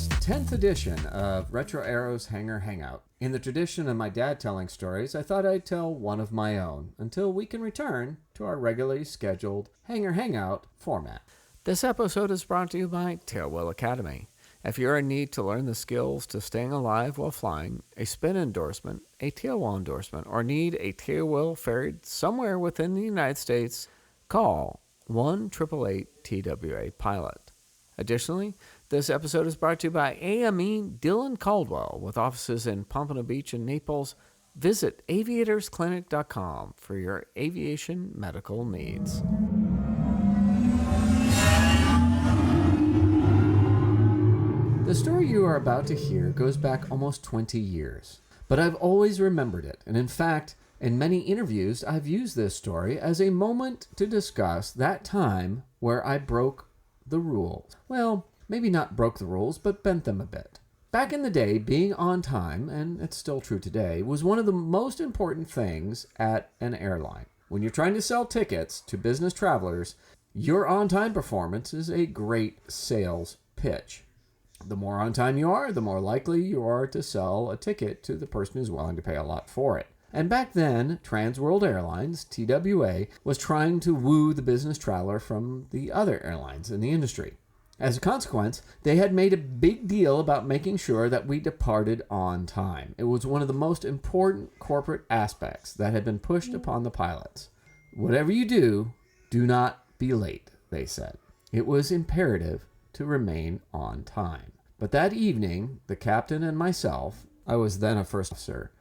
this 10th edition of Retro-Aero's Hangar Hangout. In the tradition of my dad telling stories, I thought I'd tell one of my own until we can return to our regularly scheduled Hangar Hangout format. This episode is brought to you by Tailwheel Academy. If you're in need to learn the skills to staying alive while flying, a spin endorsement, a tailwheel endorsement, or need a tailwheel ferried somewhere within the United States, call 1-888-TWA Pilot. Additionally, this episode is brought to you by AME Dylan Caldwell with offices in Pompano Beach and Naples. Visit aviatorsclinic.com for your aviation medical needs. The story you are about to hear goes back almost 20 years, but I've always remembered it, and in fact, in many interviews, I've used this story as a moment to discuss that time where I broke the rules. Well, maybe not broke the rules, but bent them a bit. Back in the day, being on time, and it's still true today, was one of the most important things at an airline. When you're trying to sell tickets to business travelers, your on-time performance is a great sales pitch. The more on time you are, the more likely you are to sell a ticket to the person who's willing to pay a lot for it. And back then, Trans World Airlines, TWA, was trying to woo the business traveler from the other airlines in the industry. As a consequence, they had made a big deal about making sure that we departed on time. It was one of the most important corporate aspects that had been pushed upon the pilots. Whatever you do, do not be late, they said. It was imperative to remain on time. But that evening, the captain and myself, I was then a first officer,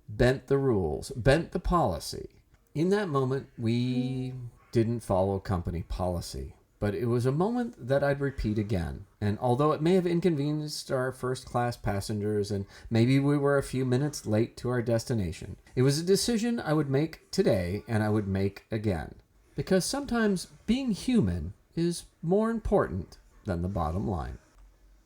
bent the rules, bent the policy. In that moment, we didn't follow company policy. But it was a moment that I'd repeat again. And although it may have inconvenienced our first-class passengers and maybe we were a few minutes late to our destination, it was a decision I would make today and I would make again. Because sometimes being human is more important than the bottom line.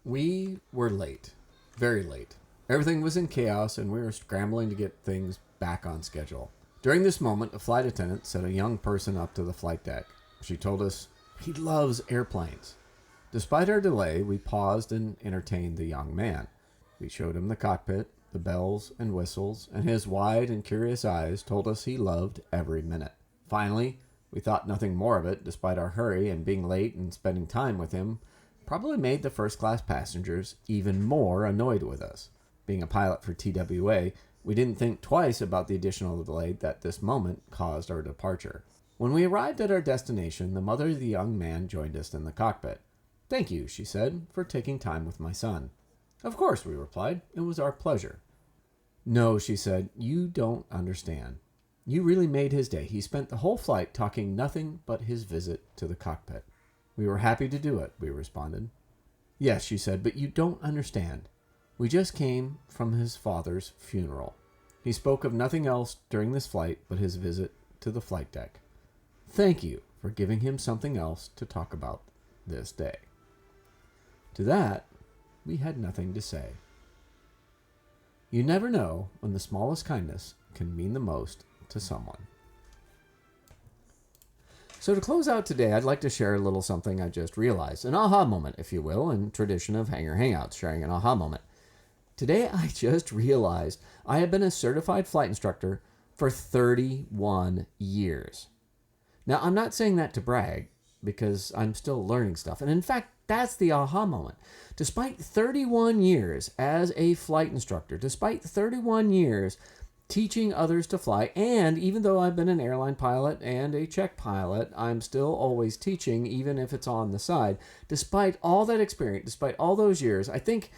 We were late. Very late. Everything was in chaos and we were scrambling to get things back on schedule. During this moment, a flight attendant set a young person up to the flight deck. She told us, "He loves airplanes." Despite our delay, we paused and entertained the young man. We showed him the cockpit, the bells and whistles, and his wide and curious eyes told us he loved every minute. Finally, we thought nothing more of it, despite our hurry, and being late and spending time with him probably made the first-class passengers even more annoyed with us. Being a pilot for TWA, we didn't think twice about the additional delay that this moment caused our departure. When we arrived at our destination, the mother of the young man joined us in the cockpit. "Thank you," she said, "for taking time with my son." "Of course," we replied. "It was our pleasure." "No," she said, "you don't understand. You really made his day. He spent the whole flight talking nothing but his visit to the cockpit." "We were happy to do it," we responded. "Yes," she said, "but you don't understand. We just came from his father's funeral. He spoke of nothing else during this flight but his visit to the flight deck. Thank you for giving him something else to talk about this day." To that, we had nothing to say. You never know when the smallest kindness can mean the most to someone. So to close out today, I'd like to share a little something I just realized. An aha moment, if you will, in tradition of Hangar Hangouts, sharing an aha moment. Today, I just realized I have been a certified flight instructor for 31 years. Now, I'm not saying that to brag, because I'm still learning stuff. And in fact, that's the aha moment. Despite 31 years as a flight instructor, despite 31 years teaching others to fly, and even though I've been an airline pilot and a check pilot, I'm still always teaching, even if it's on the side. Despite all that experience, despite all those years, I think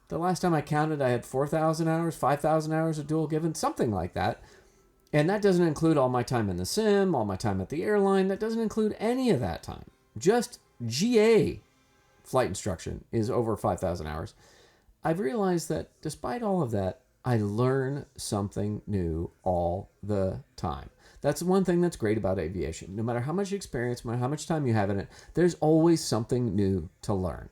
the last time I counted, I had 4,000 hours, 5,000 hours of dual given, something like that. And that doesn't include all my time in the sim, all my time at the airline. That doesn't include any of that time. Just GA flight instruction is over 5,000 hours. I've realized that despite all of that, I learn something new all the time. That's one thing that's great about aviation. No matter how much experience, no matter how much time you have in it, there's always something new to learn.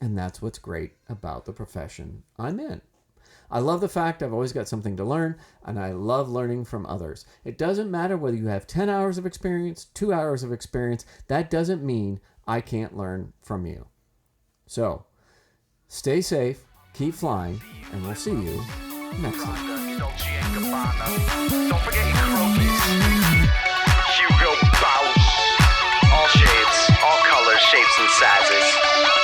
And that's what's great about the profession I'm in. I love the fact I've always got something to learn, and I love learning from others. It doesn't matter whether you have 10 hours of experience, 2 hours of experience. That doesn't mean I can't learn from you. So, Stay safe, keep flying, and we'll see you next time. Dolce & Gabbana. Don't forget your croquis. Hugo Boss. All shades, all colors, shapes, and sizes.